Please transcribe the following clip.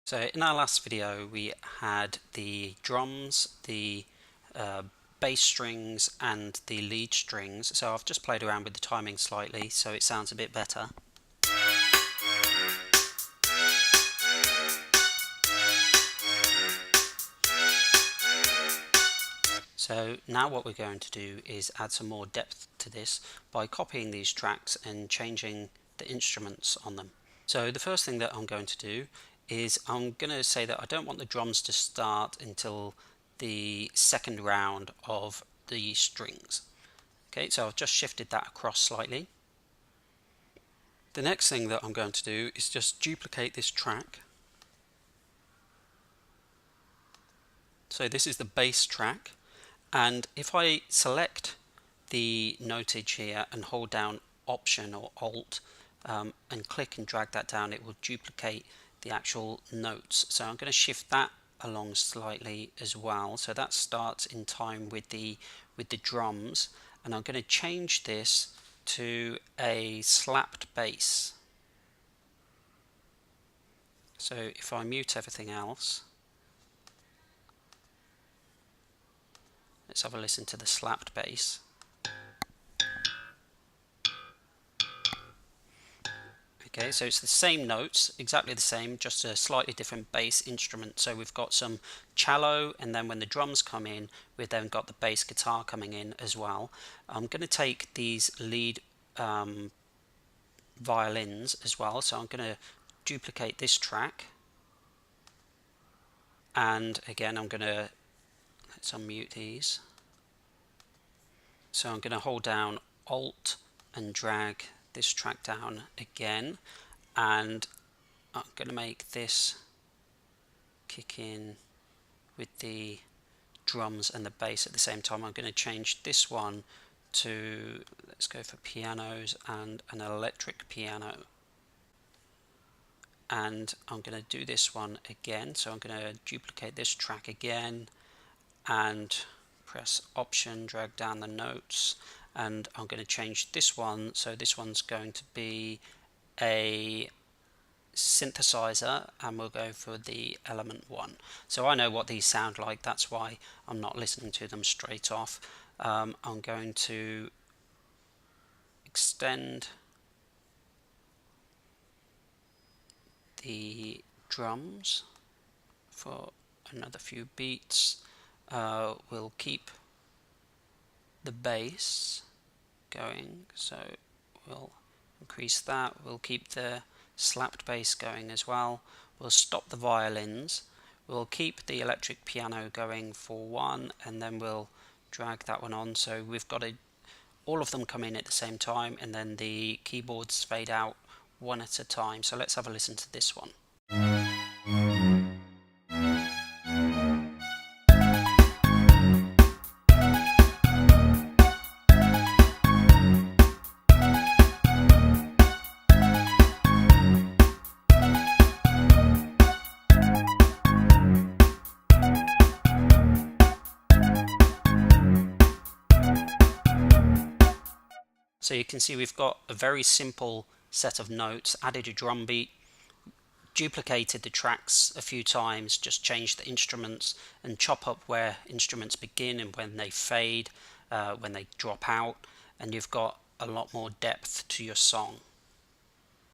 So in our last video we had the drums, the bass strings and the lead strings. So I've just played around with the timing slightly so it sounds a bit better. So now what we're going to do is add some more depth to this by copying these tracks and changing the instruments on them. So the first thing that I'm going to do is I'm going to say that I don't want the drums to start until the second round of the strings. Okay, so I've just shifted that across slightly. The next thing that I'm going to do is just duplicate this track. So this is the bass track, and if I select the notage here and hold down Option or Alt and click and drag that down, it will duplicate the actual notes. So I'm going to shift that along slightly as well, so that starts in time with the drums, and I'm going to change this to a slapped bass. So if I mute everything else, let's have a listen to the slapped bass. Okay, so it's the same notes, exactly the same, just a slightly different bass instrument. So we've got some cello, and then when the drums come in, we've then got the bass guitar coming in as well. I'm going to take these lead violins as well, so I'm going to duplicate this track, and again I'm going to, let's unmute these. So I'm going to hold down Alt and drag this track down again, and I'm going to make this kick in with the drums and the bass at the same time. I'm going to change this one to, let's go for pianos and an electric piano, and I'm going to do this one again. So I'm going to duplicate this track again and press Option, drag down the notes, and I'm going to change this one. So this one's going to be a synthesizer, and we'll go for the Element 1. So I know what these sound like, that's why I'm not listening to them straight off. I'm going to extend the drums for another few beats. We'll keep the bass going, so we'll increase that. We'll keep the slapped bass going as well. We'll stop the violins. We'll keep the electric piano going for one, and then we'll drag that one on. So we've got all of them come in at the same time, and then the keyboards fade out one at a time. So let's have a listen to this one. So you can see we've got a very simple set of notes, added a drum beat, duplicated the tracks a few times, just changed the instruments and chop up where instruments begin and when they fade, when they drop out, and you've got a lot more depth to your song.